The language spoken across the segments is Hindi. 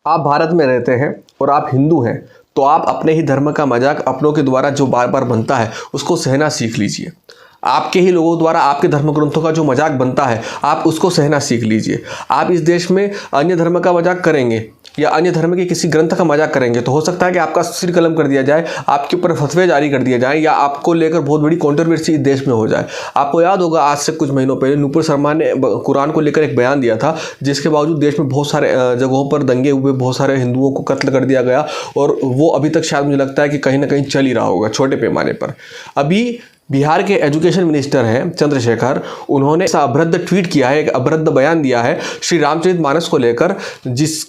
आप भारत में रहते हैं और आप हिंदू हैं तो आप अपने ही धर्म का मजाक अपनों के द्वारा जो बार बार बनता है उसको सहना सीख लीजिए। आपके ही लोगों द्वारा आपके धर्म ग्रंथों का जो मजाक बनता है आप उसको सहना सीख लीजिए। आप इस देश में अन्य धर्म का मजाक करेंगे या अन्य धर्म के किसी ग्रंथ का मजाक करेंगे तो हो सकता है कि आपका सिर कलम कर दिया जाए, आपके ऊपर फतवे जारी कर दिया जाए या आपको लेकर बहुत बड़ी कंट्रोवर्सी इस देश में हो जाए। आपको याद होगा आज से कुछ महीनों पहले नूपुर शर्मा ने कुरान को लेकर एक बयान दिया था, जिसके बावजूद देश में बहुत सारे जगहों पर दंगे हुए, बहुत सारे हिंदुओं को कत्ल कर दिया गया और वो अभी तक शायद मुझे लगता है कि कहीं ना कहीं चल ही रहा होगा छोटे पैमाने पर। अभी बिहार के एजुकेशन मिनिस्टर हैं चंद्रशेखर, उन्होंने ऐसा अभद्र ट्वीट किया है, एक अभद्र बयान दिया है श्री रामचरितमानस को लेकर, जिस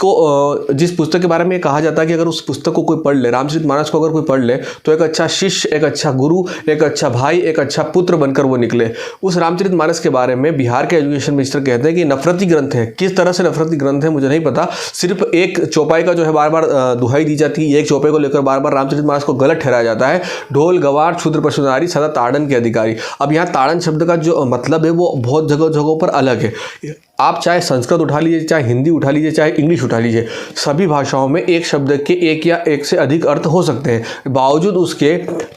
पुस्तक के बारे में कहा जाता है कि अगर उस पुस्तक को कोई पढ़ ले, रामचरितमानस को अगर कोई पढ़ ले तो एक अच्छा शिष्य, एक अच्छा गुरु, एक अच्छा भाई, एक अच्छा पुत्र बनकर वो निकले। उस रामचरितमानस के बारे में बिहार के एजुकेशन मिनिस्टर कहते हैं कि नफरती ग्रंथ है। किस तरह से नफरती ग्रंथ है मुझे नहीं पता, सिर्फ एक चौपाई का जो है बार बार दुहाई दी जाती है, एक चौपाई को लेकर बार बार रामचरितमानस को गलत ठहराया जाता है। ढोल गवार क्षुद्र पशुनारी सदा ताड़न के अधिकारी। अब यहाँ ताड़न शब्द का जो मतलब है वो बहुत जगहों पर अलग है। आप चाहे संस्कृत उठा लीजिए, चाहे हिंदी उठा लीजिए, चाहे इंग्लिश उठा लीजिए, सभी भाषाओं में एक शब्द के एक या एक से अधिक अर्थ हो सकते हैं। बावजूद उसके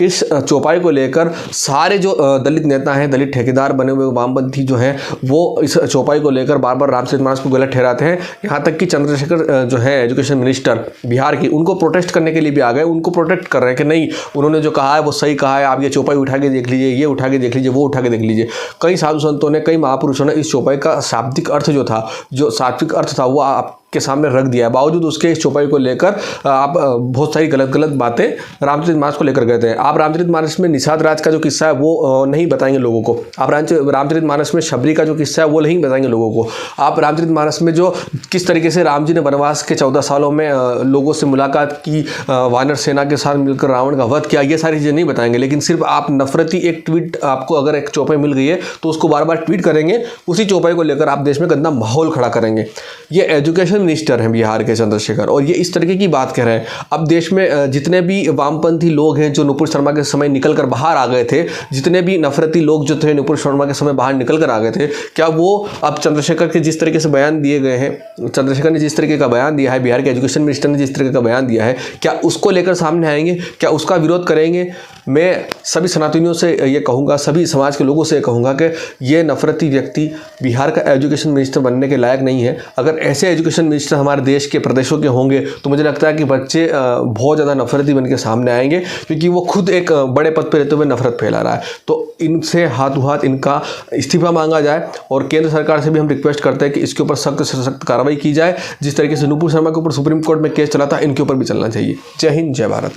इस चौपाई को लेकर सारे जो दलित नेता हैं, दलित ठेकेदार बने हुए वामपंथी जो हैं, वो इस चौपाई को लेकर बार बार रामचरितमानस को गलत ठहराते हैं। यहाँ तक कि चंद्रशेखर जो है एजुकेशन मिनिस्टर बिहार की, उनको प्रोटेस्ट करने के लिए भी आ गए, उनको प्रोटेक्ट कर रहे हैं कि नहीं, उन्होंने जो कहा है वो सही कहा है, आप ये चौपाई उठा के देख लीजिए, ये उठा के देख लीजिए, वो उठा के देख लीजिए। कई साधु संतों ने, कई महापुरुषों ने इस चौपाई का शाब्दिक अर्थ जो था, जो सात्विक अर्थ था, वो आपके सामने रख दिया है। बावजूद उसके इस चौपाई को लेकर आप बहुत सारी गलत बातें रामचरितमानस को लेकर कहते हैं। आप रामचरितमानस में निषाद राज का जो किस्सा है वो नहीं बताएंगे लोगों को। आप रामचरितमानस में शबरी का जो किस्सा है वो नहीं बताएंगे लोगों को। आप रामचरितमानस में जो किस तरीके से राम जी ने वनवास के 14 सालों में लोगों से मुलाकात की, वानर सेना के साथ मिलकर रावण का वध किया, ये सारी चीज़ें नहीं बताएंगे। लेकिन सिर्फ आप नफरती एक ट्वीट, आपको अगर एक चौपाई मिल गई है तो उसको बार बार ट्वीट करेंगे, उसी चौपाई को लेकर आप देश में गंदा माहौल खड़ा करेंगे। ये एजुकेशन मिनिस्टर हैं बिहार के चंद्रशेखर, और ये इस तरीके की बात कह रहे हैं। अब देश में जितने भी वामपंथी लोग हैं जो नूपुर शर्मा के समय निकल कर बाहर आ गए थे, जितने भी नफरती लोग जो थे नूपुर शर्मा के समय बाहर निकल कर आ गए थे, क्या वो अब चंद्रशेखर के जिस तरीके से बयान दिए गए हैं, चंद्रशेखर ने जिस तरीके का बयान दिया है, बिहार के एजुकेशन मिनिस्टर ने जिस तरीके का बयान दिया है, क्या उसको लेकर सामने आएंगे, क्या उसका विरोध करेंगे? मैं सभी सनातनियों से ये कहूँगा, सभी समाज के लोगों से ये कहूँगा कि ये नफरती व्यक्ति बिहार का एजुकेशन मिनिस्टर बनने के लायक नहीं है। अगर ऐसे एजुकेशन मिनिस्टर हमारे देश के प्रदेशों के होंगे तो मुझे लगता है कि बच्चे बहुत ज़्यादा नफरती बन के सामने आएंगे, क्योंकि वो खुद एक बड़े पद पर रहते हुए नफरत फैला रहा है। तो इनसे हाथों हाथ इनका इस्तीफा मांगा जाए, और केंद्र सरकार से भी हम रिक्वेस्ट करते हैं कि इसके ऊपर सख्त से सख्त कार्रवाई की जाए। जिस तरीके से नूपुर शर्मा के ऊपर सुप्रीम कोर्ट में केस चला था, इनके ऊपर भी चलना चाहिए। जय हिंद, जय भारत।